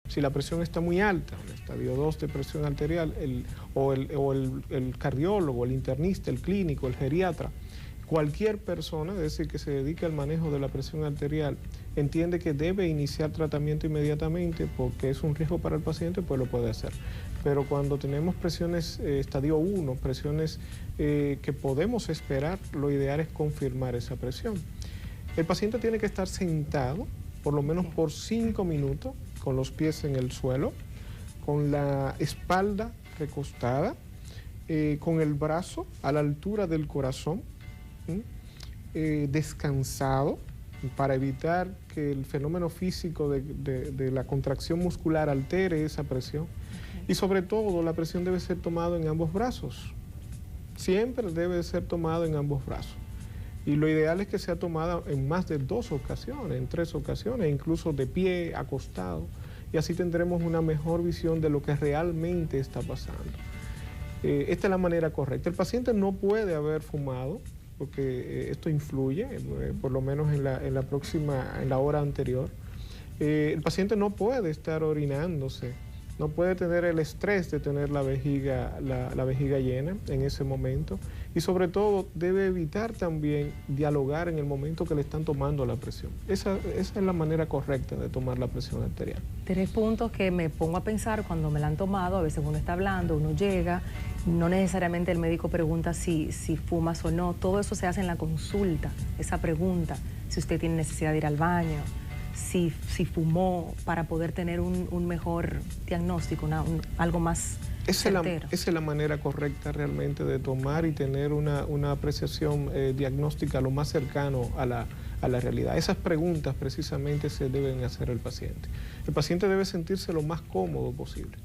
Si la presión está muy alta, el estadio 2 de presión arterial, el cardiólogo, el internista, el clínico, el geriatra, cualquier persona, es decir, que se dedique al manejo de la presión arterial, entiende que debe iniciar tratamiento inmediatamente porque es un riesgo para el paciente, pues lo puede hacer. Pero cuando tenemos presiones estadio 1, presiones que podemos esperar, lo ideal es confirmar esa presión. El paciente tiene que estar sentado por lo menos por 5 minutos, con los pies en el suelo, con la espalda recostada, con el brazo a la altura del corazón, descansado, para evitar que el fenómeno físico de la contracción muscular altere esa presión. Y sobre todo, la presión debe ser tomada en ambos brazos. Siempre debe ser tomada en ambos brazos. Y lo ideal es que sea tomada en más de 2 ocasiones, en 3 ocasiones, incluso de pie, acostado. Y así tendremos una mejor visión de lo que realmente está pasando. Esta es la manera correcta. El paciente no puede haber fumado, porque esto influye, por lo menos en la hora anterior. El paciente no puede estar orinándose, no puede tener el estrés de tener la vejiga llena en ese momento, y sobre todo debe evitar también dialogar en el momento que le están tomando la presión. Esa es la manera correcta de tomar la presión arterial. 3 puntos que me pongo a pensar cuando me la han tomado. A veces uno está hablando, uno llega, no necesariamente el médico pregunta si fumas o no. Todo eso se hace en la consulta, esa pregunta, si usted tiene necesidad de ir al baño, si fumó, para poder tener un mejor diagnóstico, algo más certero. Esa es la manera correcta realmente de tomar y tener una apreciación diagnóstica lo más cercano a la realidad. Esas preguntas precisamente se deben hacer al paciente. El paciente debe sentirse lo más cómodo posible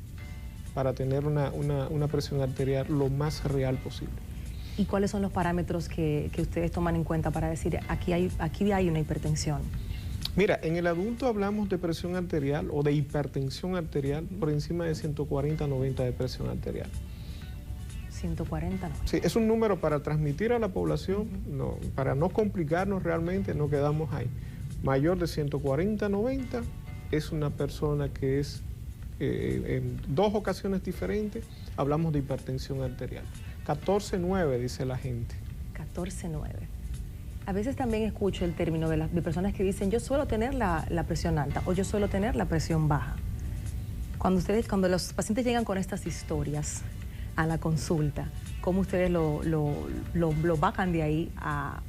para tener una presión arterial lo más real posible. ¿Y cuáles son los parámetros que ustedes toman en cuenta para decir aquí hay una hipertensión? Mira, en el adulto hablamos de presión arterial o de hipertensión arterial por encima de 140-90 de presión arterial. 140, ¿no? Sí, es un número para transmitir a la población, no, para no complicarnos realmente, no quedamos ahí. Mayor de 140-90 es una persona que es, en 2 ocasiones diferentes, hablamos de hipertensión arterial. 14-9 dice la gente. 14-9. A veces también escucho el término de personas que dicen yo suelo tener la presión alta o yo suelo tener la presión baja. Cuando los pacientes llegan con estas historias a la consulta, ¿cómo ustedes lo bajan de ahí a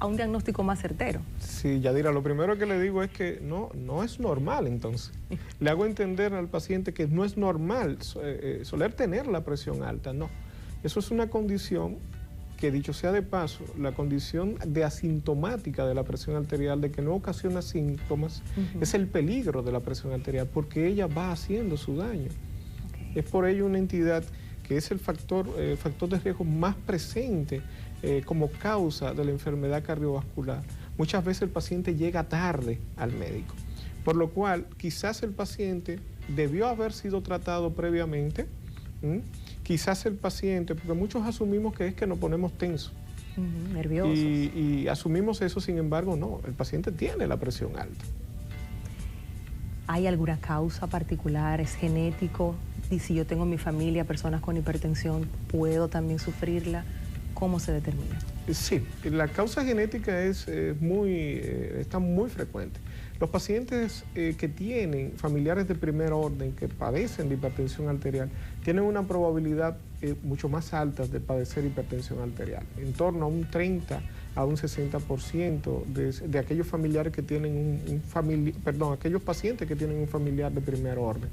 un diagnóstico más certero? Sí, Yadira, lo primero que le digo es que no es normal entonces. Le hago entender al paciente que no es normal soler tener la presión alta, no. Eso es una condición que, dicho sea de paso, la condición de asintomática de la presión arterial, de que no ocasiona síntomas, es el peligro de la presión arterial, porque ella va haciendo su daño. Es por ello una entidad que es el factor de riesgo más presente como causa de la enfermedad cardiovascular. Muchas veces el paciente llega tarde al médico, por lo cual quizás el paciente debió haber sido tratado previamente. Quizás el paciente, porque muchos asumimos que es que nos ponemos tensos. Nerviosos. Y asumimos eso, sin embargo, no, el paciente tiene la presión alta. ¿Hay alguna causa particular? ¿Es genético? Y si yo tengo en mi familia personas con hipertensión, ¿puedo también sufrirla? ¿Cómo se determina? Sí, la causa genética está muy frecuente. Los pacientes que tienen familiares de primer orden que padecen de hipertensión arterial tienen una probabilidad mucho más alta de padecer hipertensión arterial, en torno a un 30 a un 60% de aquellos familiares que tienen aquellos pacientes que tienen un familiar de primer orden.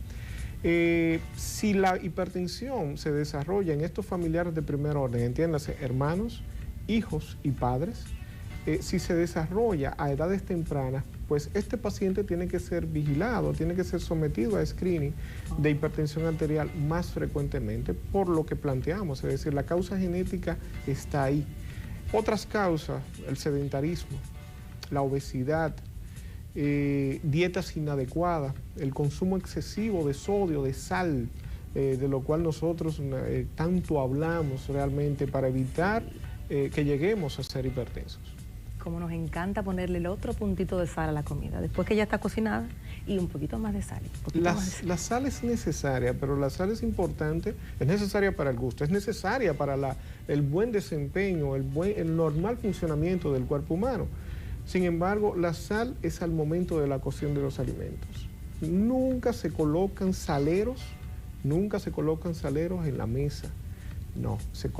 Si la hipertensión se desarrolla en estos familiares de primer orden, entiéndase, hermanos, hijos y padres, si se desarrolla a edades tempranas, pues este paciente tiene que ser vigilado, tiene que ser sometido a screening de hipertensión arterial más frecuentemente, por lo que planteamos, es decir, la causa genética está ahí. Otras causas, el sedentarismo, la obesidad, dietas inadecuadas, el consumo excesivo de sodio, de sal, de lo cual nosotros tanto hablamos realmente para evitar que lleguemos a ser hipertensos. como nos encanta ponerle el otro puntito de sal a la comida, después que ya está cocinada, y un poquito más de sal. La sal es necesaria, pero la sal es importante, es necesaria para el gusto, es necesaria para el buen desempeño, el normal funcionamiento del cuerpo humano. Sin embargo, la sal es al momento de la cocción de los alimentos. Nunca se colocan saleros en la mesa. No, se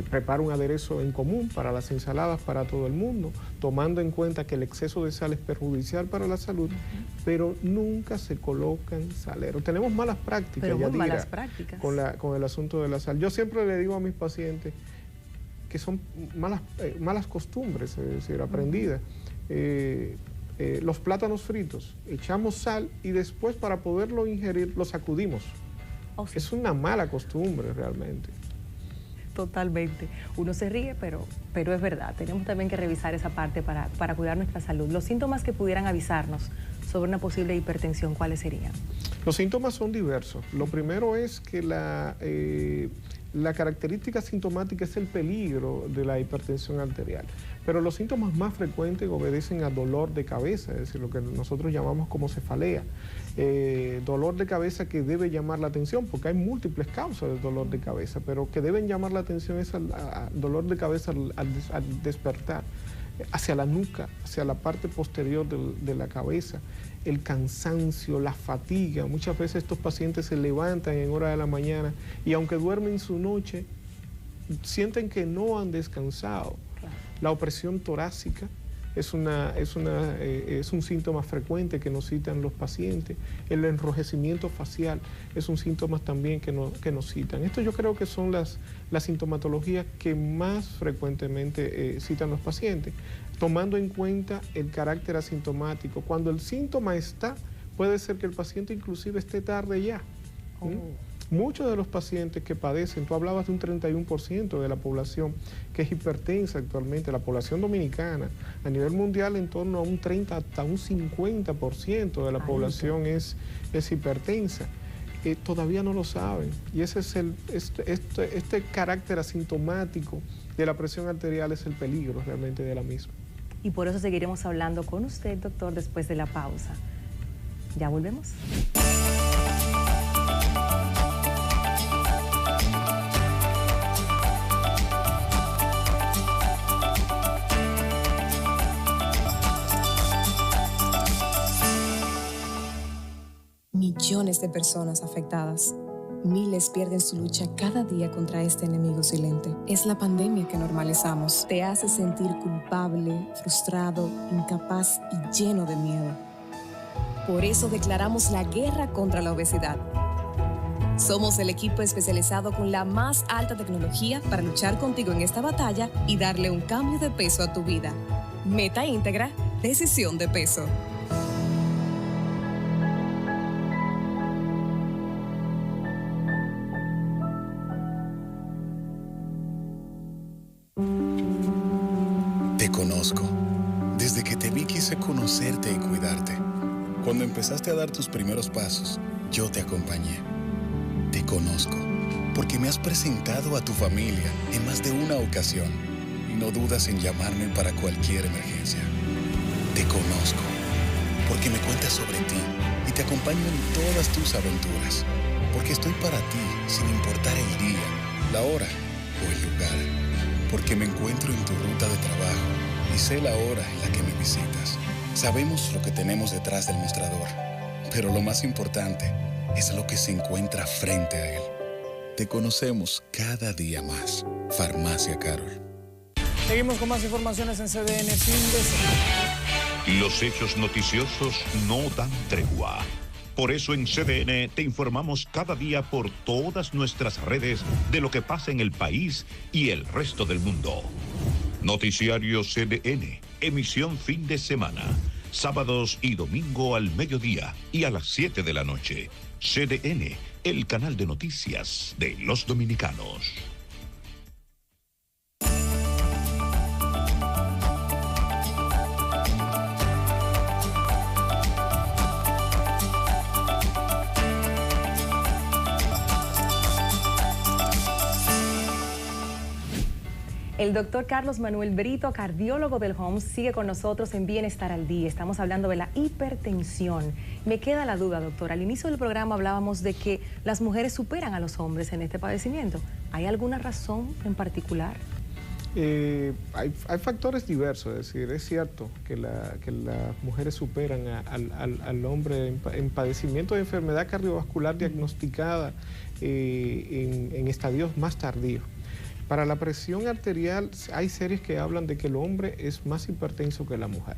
prepara un aderezo en común para las ensaladas para todo el mundo, tomando en cuenta que el exceso de sal es perjudicial para la salud, pero nunca se colocan saleros. Tenemos malas prácticas, pero Yadira, malas prácticas con el asunto de la sal. Yo siempre le digo a mis pacientes que son malas costumbres, es decir, aprendidas. Los plátanos fritos, echamos sal y después para poderlo ingerir lo sacudimos. Oh, sí. Es una mala costumbre realmente. Totalmente. Uno se ríe, pero es verdad. Tenemos también que revisar esa parte para cuidar nuestra salud. Los síntomas que pudieran avisarnos sobre una posible hipertensión, ¿cuáles serían? Los síntomas son diversos. Lo primero es que la característica sintomática es el peligro de la hipertensión arterial, pero los síntomas más frecuentes obedecen a dolor de cabeza, es decir, lo que nosotros llamamos como cefalea. Dolor de cabeza que debe llamar la atención, porque hay múltiples causas de dolor de cabeza, pero que deben llamar la atención es al dolor de cabeza al despertar, hacia la nuca, hacia la parte posterior de la cabeza, el cansancio, la fatiga. Muchas veces estos pacientes se levantan en hora de la mañana y aunque duermen su noche, sienten que no han descansado. Claro. La opresión torácica es un síntoma frecuente que nos citan los pacientes. El enrojecimiento facial es un síntoma también que nos citan. Esto yo creo que son las sintomatologías que más frecuentemente citan los pacientes, tomando en cuenta el carácter asintomático. Cuando el síntoma está, puede ser que el paciente inclusive esté tarde ya. Muchos de los pacientes que padecen, tú hablabas de un 31% de la población que es hipertensa actualmente, la población dominicana, a nivel mundial en torno a un 30 hasta un 50% de la población es hipertensa. Todavía no lo saben, y ese es este carácter asintomático de la presión arterial es el peligro realmente de la misma. Y por eso seguiremos hablando con usted, doctor, después de la pausa. ¿Ya volvemos? Millones de personas afectadas. Miles pierden su lucha cada día contra este enemigo silente. Es la pandemia que normalizamos. Te hace sentir culpable, frustrado, incapaz y lleno de miedo. Por eso declaramos la guerra contra la obesidad. Somos el equipo especializado con la más alta tecnología para luchar contigo en esta batalla y darle un cambio de peso a tu vida. Meta íntegra, decisión de peso. Te conozco. Desde que te vi quise conocerte y cuidarte. Cuando empezaste a dar tus primeros pasos, yo te acompañé. Te conozco, porque me has presentado a tu familia en más de una ocasión y no dudas en llamarme para cualquier emergencia. Te conozco, porque me cuentas sobre ti y te acompaño en todas tus aventuras, porque estoy para ti sin importar el día, la hora o el lugar. Porque me encuentro en tu ruta de trabajo y sé la hora en la que me visitas. Sabemos lo que tenemos detrás del mostrador, pero lo más importante es lo que se encuentra frente a él. Te conocemos cada día más. Farmacia Carol. Seguimos con más informaciones en CDN Fin de Semana. Los hechos noticiosos no dan tregua. Por eso en CDN te informamos cada día por todas nuestras redes de lo que pasa en el país y el resto del mundo. Noticiario CDN, emisión fin de semana, sábados y domingo al mediodía y a las 7 de la noche. CDN, el canal de noticias de los dominicanos. El doctor Carlos Manuel Brito, cardiólogo del HOMS, sigue con nosotros en Bienestar al Día. Estamos hablando de la hipertensión. Me queda la duda, doctor. Al inicio del programa hablábamos de que las mujeres superan a los hombres en este padecimiento. ¿Hay alguna razón en particular? Hay factores diversos, es decir, es cierto que las mujeres superan al hombre en padecimiento de enfermedad cardiovascular diagnosticada en estadios más tardíos. Para la presión arterial hay series que hablan de que el hombre es más hipertenso que la mujer.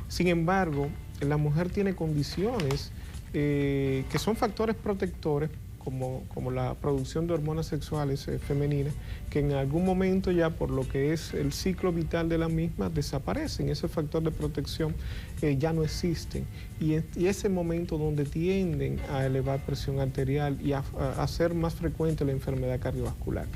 Sin embargo, la mujer tiene condiciones que son factores protectores, como la producción de hormonas sexuales femeninas, que en algún momento ya por lo que es el ciclo vital de la misma desaparecen. Ese factor de protección ya no existen. Y ese momento donde tienden a elevar presión arterial y a ser más frecuente la enfermedad cardiovascular.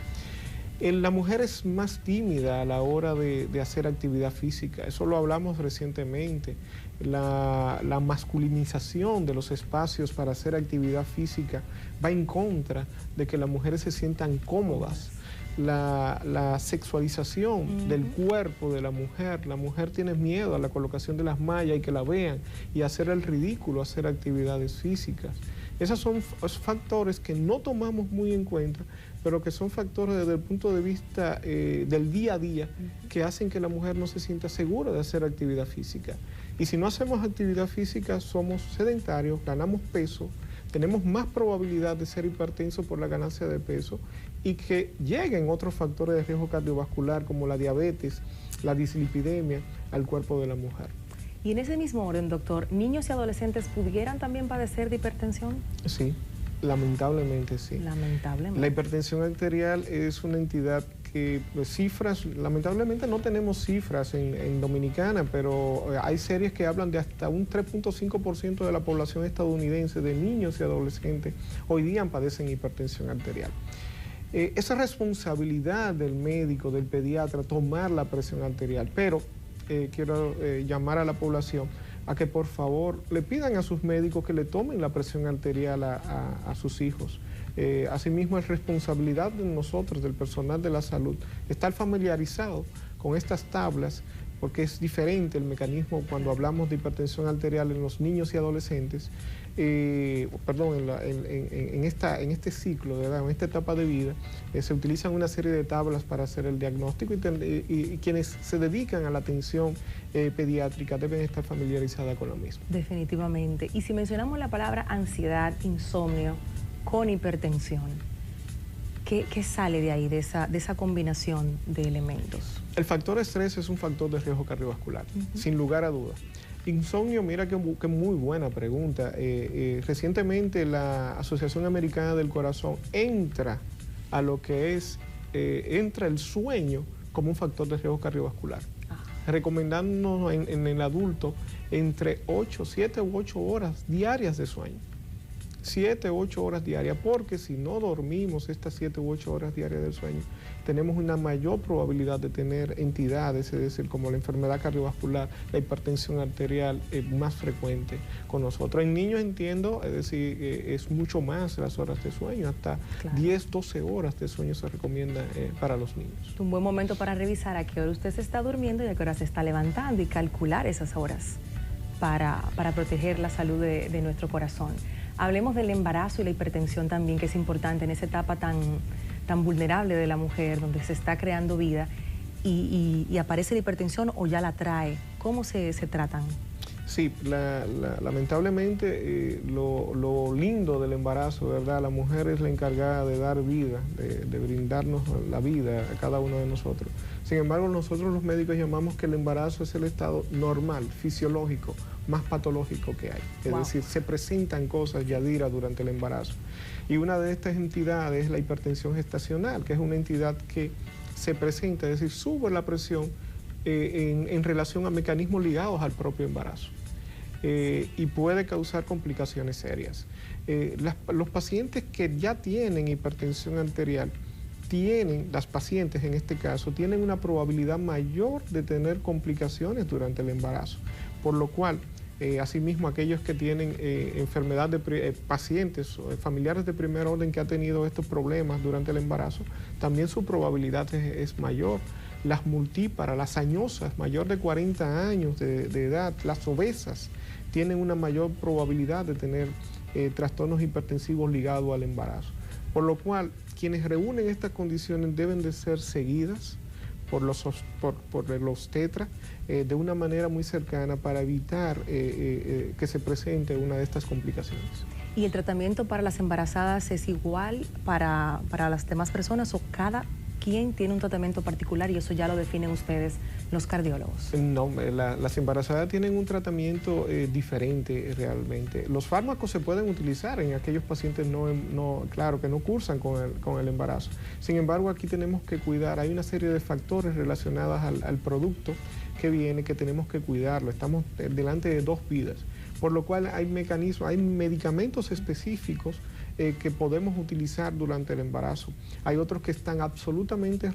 La mujer es más tímida a la hora de hacer actividad física, eso lo hablamos recientemente. La masculinización de los espacios para hacer actividad física va en contra de que las mujeres se sientan cómodas. La sexualización del cuerpo de la mujer tiene miedo a la colocación de las mallas y que la vean y hacer el ridículo, hacer actividades físicas. Esos son factores que no tomamos muy en cuenta, pero que son factores desde el punto de vista del día a día que hacen que la mujer no se sienta segura de hacer actividad física. Y si no hacemos actividad física, somos sedentarios, ganamos peso, tenemos más probabilidad de ser hipertensos por la ganancia de peso y que lleguen otros factores de riesgo cardiovascular como la diabetes, la dislipidemia al cuerpo de la mujer. Y en ese mismo orden, doctor, ¿niños y adolescentes pudieran también padecer de hipertensión? Sí, lamentablemente sí. Lamentablemente. La hipertensión arterial es una entidad que cifras, lamentablemente no tenemos cifras en Dominicana, pero hay series que hablan de hasta un 3.5% de la población estadounidense de niños y adolescentes hoy día padecen hipertensión arterial. Esa responsabilidad del médico, del pediatra, tomar la presión arterial, pero quiero llamar a la población a que por favor le pidan a sus médicos que le tomen la presión arterial a sus hijos. Asimismo, es responsabilidad de nosotros, del personal de la salud, estar familiarizado con estas tablas, porque es diferente el mecanismo cuando hablamos de hipertensión arterial en los niños y adolescentes, en este ciclo de edad, en esta etapa de vida, se utilizan una serie de tablas para hacer el diagnóstico y quienes se dedican a la atención pediátrica deben estar familiarizadas con lo mismo. Definitivamente. Y si mencionamos la palabra ansiedad, insomnio, con hipertensión, ¿qué sale de ahí, de esa combinación de elementos? El factor estrés es un factor de riesgo cardiovascular, sin lugar a dudas. Insomnio, mira qué muy buena pregunta. Recientemente la Asociación Americana del Corazón entra a lo que es, entra el sueño como un factor de riesgo cardiovascular, recomendándonos en el adulto entre 7 u 8 horas diarias de sueño. 7 u 8 horas diarias, porque si no dormimos estas 7 u 8 horas diarias del sueño, tenemos una mayor probabilidad de tener entidades, es decir, como la enfermedad cardiovascular, la hipertensión arterial más frecuente con nosotros. En niños entiendo, es decir, es mucho más las horas de sueño, hasta 10, 12 horas de sueño se recomienda para los niños. Un buen momento para revisar a qué hora usted se está durmiendo y a qué hora se está levantando y calcular esas horas para proteger la salud de nuestro corazón. Hablemos del embarazo y la hipertensión también, que es importante en esa etapa tan vulnerable de la mujer, donde se está creando vida y aparece la hipertensión o ya la trae. ¿Cómo se tratan? Sí, lamentablemente lo lindo del embarazo, ¿verdad? La mujer es la encargada de dar vida, de brindarnos la vida a cada uno de nosotros. Sin embargo, nosotros los médicos llamamos que el embarazo es el estado normal, fisiológico, más patológico que hay. Es decir, se presentan cosas, Yadira, durante el embarazo. Y una de estas entidades es la hipertensión gestacional, que es una entidad que se presenta, es decir, sube la presión en relación a mecanismos ligados al propio embarazo. Y puede causar complicaciones serias. Los pacientes que ya tienen hipertensión arterial, las pacientes en este caso, tienen una probabilidad mayor de tener complicaciones durante el embarazo, por lo cual, asimismo, aquellos que tienen enfermedad de pacientes o familiares de primer orden que han tenido estos problemas durante el embarazo, también su probabilidad es mayor las multíparas, las añosas, mayor de 40 años de edad, las obesas, tienen una mayor probabilidad de tener trastornos hipertensivos ligados al embarazo. Por lo cual, quienes reúnen estas condiciones deben de ser seguidas por los obstetras de una manera muy cercana para evitar que se presente una de estas complicaciones. ¿Y el tratamiento para las embarazadas es igual para las demás personas o cada quien tiene un tratamiento particular y eso ya lo definen ustedes, los cardiólogos? No, las embarazadas tienen un tratamiento diferente realmente. Los fármacos se pueden utilizar en aquellos pacientes claro, que no cursan con el embarazo. Sin embargo, aquí tenemos que cuidar, hay una serie de factores relacionados al producto que viene que tenemos que cuidarlo. Estamos delante de dos vidas, por lo cual hay mecanismos, hay medicamentos específicos que podemos utilizar durante el embarazo. Hay otros que están absolutamente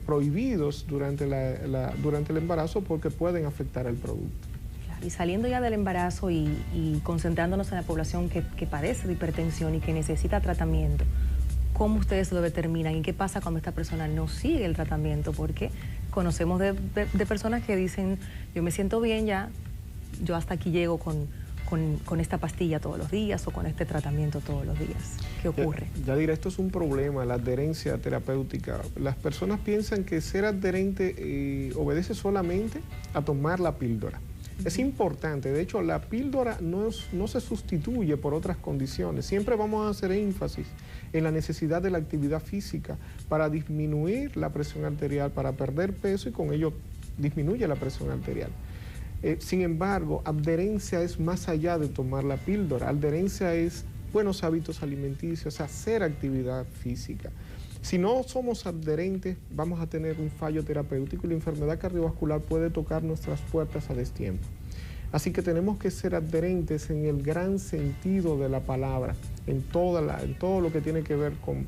prohibidos durante el embarazo porque pueden afectar al producto. Claro, y saliendo ya del embarazo y concentrándonos en la población que padece de hipertensión y que necesita tratamiento, ¿cómo ustedes lo determinan? ¿Y qué pasa cuando esta persona no sigue el tratamiento? Porque conocemos de personas que dicen, yo me siento bien ya, yo hasta aquí llego con esta pastilla todos los días o con este tratamiento todos los días. ¿Qué ocurre? Yadira, esto es un problema, la adherencia terapéutica. Las personas piensan que ser adherente obedece solamente a tomar la píldora. Es importante, de hecho la píldora no se sustituye por otras condiciones. Siempre vamos a hacer énfasis en la necesidad de la actividad física para disminuir la presión arterial, para perder peso y con ello disminuye la presión arterial. Sin embargo, adherencia es más allá de tomar la píldora. Adherencia es buenos hábitos alimenticios, hacer actividad física. Si no somos adherentes, vamos a tener un fallo terapéutico y la enfermedad cardiovascular puede tocar nuestras puertas a destiempo. Así que tenemos que ser adherentes en el gran sentido de la palabra, en todo lo que tiene que ver con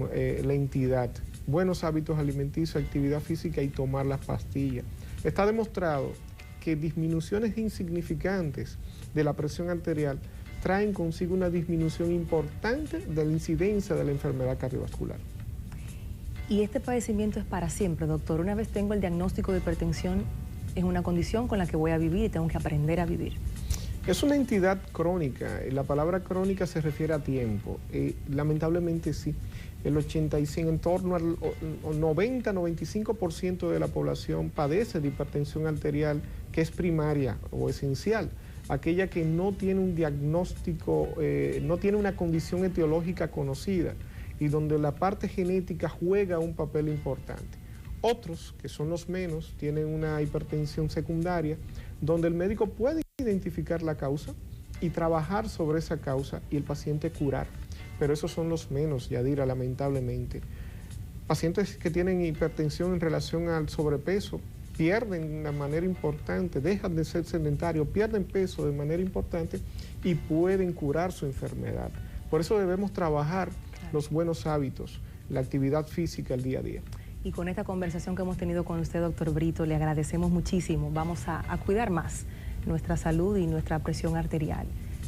la entidad. Buenos hábitos alimenticios, actividad física y tomar las pastillas. Está demostrado que disminuciones insignificantes de la presión arterial traen consigo una disminución importante de la incidencia de la enfermedad cardiovascular. ¿Y este padecimiento es para siempre, doctor? Una vez tengo el diagnóstico de hipertensión, es una condición con la que voy a vivir y tengo que aprender a vivir. Es una entidad crónica, la palabra crónica se refiere a tiempo, lamentablemente sí. El 85, en torno al 90-95% de la población padece de hipertensión arterial que es primaria o esencial, aquella que no tiene un diagnóstico, no tiene una condición etiológica conocida y donde la parte genética juega un papel importante. Otros, que son los menos, tienen una hipertensión secundaria, donde el médico puede identificar la causa y trabajar sobre esa causa y el paciente curar. Pero esos son los menos, Yadira, lamentablemente. Pacientes que tienen hipertensión en relación al sobrepeso pierden de manera importante, dejan de ser sedentarios, pierden peso de manera importante y pueden curar su enfermedad. Por eso debemos trabajar los buenos hábitos, la actividad física el día a día. Y con esta conversación que hemos tenido con usted, doctor Brito, le agradecemos muchísimo. Vamos a cuidar más nuestra salud y nuestra presión arterial.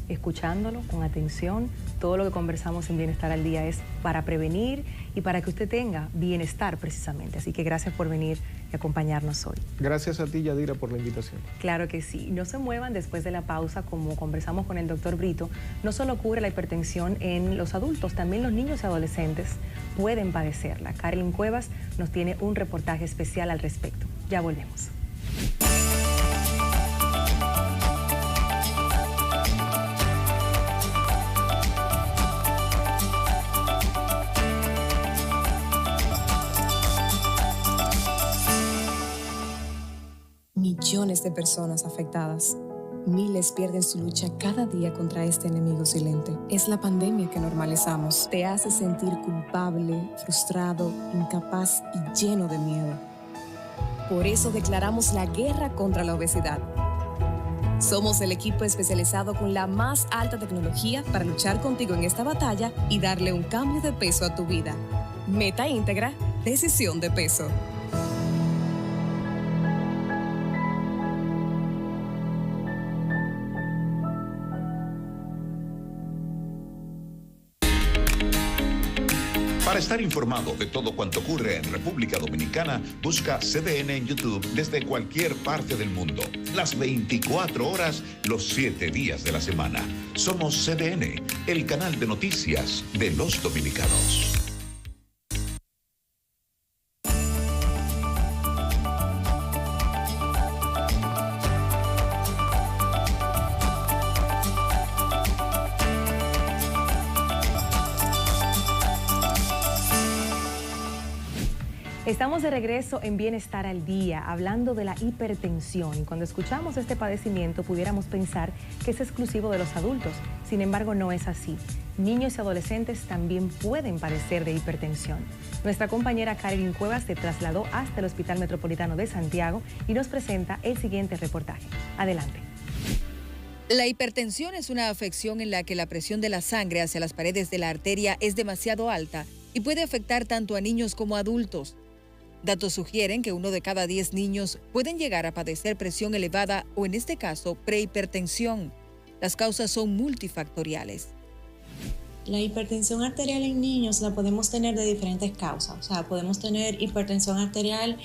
Escuchándolo con atención, todo lo que conversamos en Bienestar al Día es para prevenir y para que usted tenga bienestar precisamente. Así que gracias por venir y acompañarnos hoy. Gracias a ti, Yadira, por la invitación. Claro que sí. No se muevan después de la pausa, como conversamos con el doctor Brito. No solo cubre la hipertensión en los adultos, también los niños y adolescentes pueden padecerla. Carolyn Cuevas nos tiene un reportaje especial al respecto. Ya volvemos. Millones de personas afectadas. Miles pierden su lucha cada día contra este enemigo silente. Es la pandemia que normalizamos. Te hace sentir culpable, frustrado, incapaz y lleno de miedo. Por eso declaramos la guerra contra la obesidad. Somos el equipo especializado con la más alta tecnología para luchar contigo en esta batalla y darle un cambio de peso a tu vida. Meta íntegra, decisión de peso. Para estar informado de todo cuanto ocurre en República Dominicana, busca CDN en YouTube desde cualquier parte del mundo. Las 24 horas, los 7 días de la semana. Somos CDN, el canal de noticias de los dominicanos. Estamos de regreso en Bienestar al Día, hablando de la hipertensión. Y cuando escuchamos este padecimiento, pudiéramos pensar que es exclusivo de los adultos. Sin embargo, no es así. Niños y adolescentes también pueden padecer de hipertensión. Nuestra compañera Karen Cuevas se trasladó hasta el Hospital Metropolitano de Santiago y nos presenta el siguiente reportaje. Adelante. La hipertensión es una afección en la que la presión de la sangre hacia las paredes de la arteria es demasiado alta y puede afectar tanto a niños como a adultos. Datos sugieren que 1 de cada 10 niños pueden llegar a padecer presión elevada o, en este caso, prehipertensión. Las causas son multifactoriales. La hipertensión arterial en niños la podemos tener de diferentes causas. O sea, podemos tener hipertensión arterial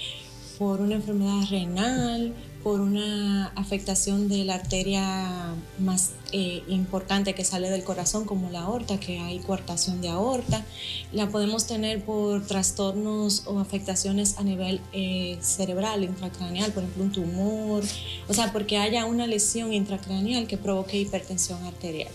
por una enfermedad renal, por una afectación de la arteria más importante que sale del corazón, como la aorta, que hay coartación de aorta. La podemos tener por trastornos o afectaciones a nivel cerebral, intracraneal, por ejemplo un tumor, o sea, porque haya una lesión intracraneal que provoque hipertensión arterial.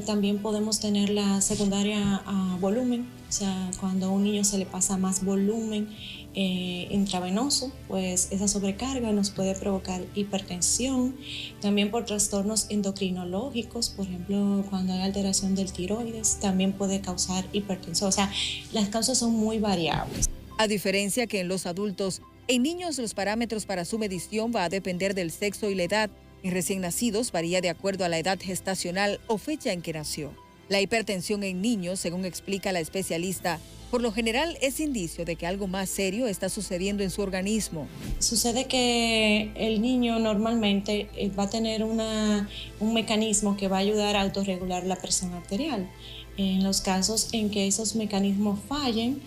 También podemos tener la secundaria a volumen, o sea, cuando a un niño se le pasa más volumen intravenoso, pues esa sobrecarga nos puede provocar hipertensión. También por trastornos endocrinológicos, por ejemplo, cuando hay alteración del tiroides, también puede causar hipertensión. O sea, las causas son muy variables. A diferencia que en los adultos, en niños los parámetros para su medición va a depender del sexo y la edad. En recién nacidos varía de acuerdo a la edad gestacional o fecha en que nació. La hipertensión en niños, según explica la especialista, por lo general es indicio de que algo más serio está sucediendo en su organismo. Sucede que el niño normalmente va a tener un mecanismo que va a ayudar a autorregular la presión arterial. En los casos en que esos mecanismos fallen,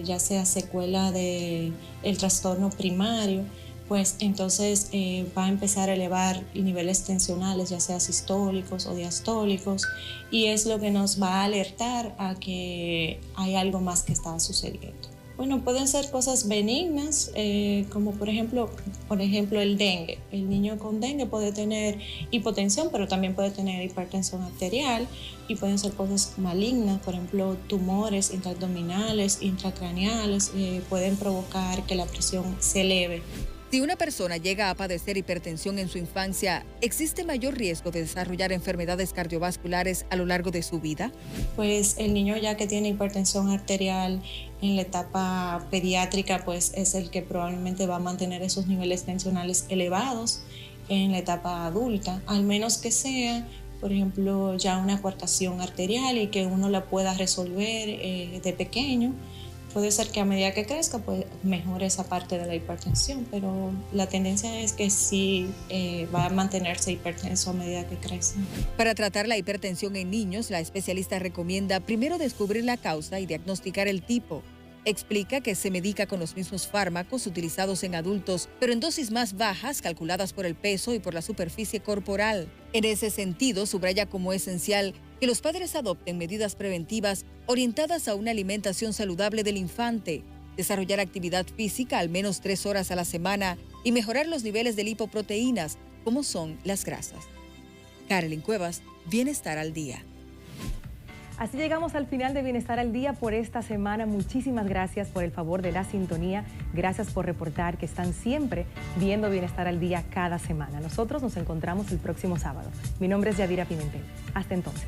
ya sea secuela del trastorno primario, pues entonces va a empezar a elevar niveles tensionales, ya sea sistólicos o diastólicos, y es lo que nos va a alertar a que hay algo más que está sucediendo. Bueno, pueden ser cosas benignas, como por ejemplo el dengue. El niño con dengue puede tener hipotensión, pero también puede tener hipertensión arterial, y pueden ser cosas malignas, por ejemplo tumores intraabdominales, intracraneales, pueden provocar que la presión se eleve. Si una persona llega a padecer hipertensión en su infancia, ¿existe mayor riesgo de desarrollar enfermedades cardiovasculares a lo largo de su vida? Pues el niño ya que tiene hipertensión arterial en la etapa pediátrica, pues es el que probablemente va a mantener esos niveles tensionales elevados en la etapa adulta, al menos que sea, por ejemplo, ya una coartación arterial y que uno la pueda resolver de pequeño. Puede ser que a medida que crezca, pues mejore esa parte de la hipertensión, pero la tendencia es que sí va a mantenerse hipertenso a medida que crece. Para tratar la hipertensión en niños, la especialista recomienda primero descubrir la causa y diagnosticar el tipo. Explica que se medica con los mismos fármacos utilizados en adultos, pero en dosis más bajas, calculadas por el peso y por la superficie corporal. En ese sentido, subraya como esencial que los padres adopten medidas preventivas orientadas a una alimentación saludable del infante, desarrollar actividad física al menos 3 horas a la semana y mejorar los niveles de lipoproteínas, como son las grasas. Karen Cuevas, Bienestar al Día. Así llegamos al final de Bienestar al Día por esta semana. Muchísimas gracias por el favor de la sintonía. Gracias por reportar que están siempre viendo Bienestar al Día cada semana. Nosotros nos encontramos el próximo sábado. Mi nombre es Yadira Pimentel. Hasta entonces.